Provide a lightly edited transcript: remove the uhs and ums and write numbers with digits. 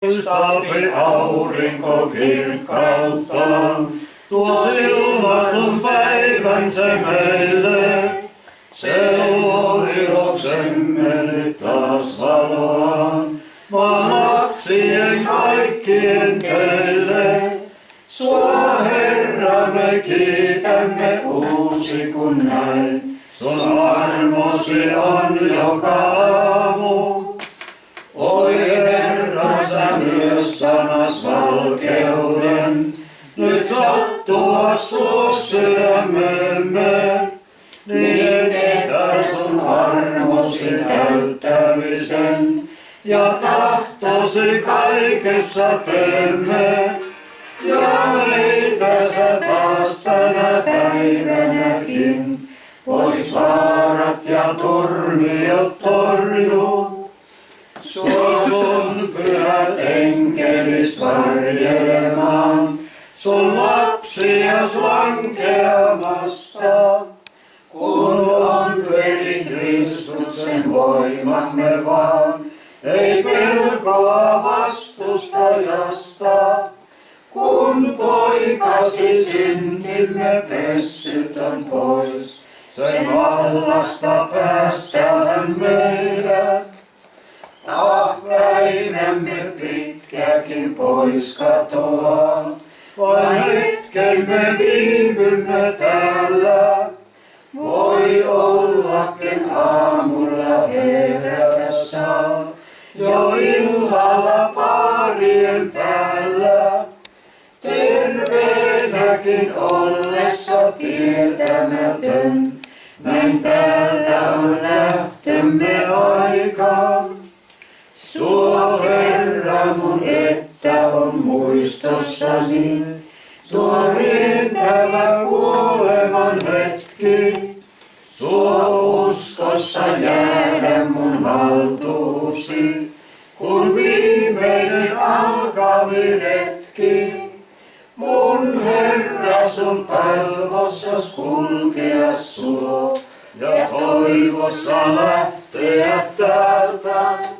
Talvi aurinko kirkkauttaa, tuo silmatun päivän se meille. Se luo iloksemme nyt taas valoaan, maan lapsien kaikkien teille. Sua Herra me kiitämme uusi kun näin, sun armosi on joka aamu. Oi Herra, sä myös sanas valkeuden, nyt sattua suo sydämemme, niin että sun armosi täyttämisen ja tahtosi kaikessa teemme. Ja meitä sä taas tänä päivänäkin, pois vaarat ja turmiot torjuu. Sun pyhät enkelis varjelemaan, sun lapsias vankeamasta. Kun on veri Kristuksen voimamme vaan, ei pelkoa vastustajasta. Kun poikasi syntimme pessyt on pois, sen vallasta päästään meidät. Päivämme pitkäkin pois katoaa, vain hetken me viipymme täällä. Voi ollakin aamulla herätä saa, jo illalla paarien päällä. Terveenäkin ollessa tietämätön, näin täältä on lähtömme aika. Suo Herra mun, että on muistossani tuo rientävä kuoleman hetki. Suo uskossa jäädä mun haltuusi, kun viimeinen alkavi retki. Mun Herra sun palvossas kulkea suo ja toivossa lähteä täältä.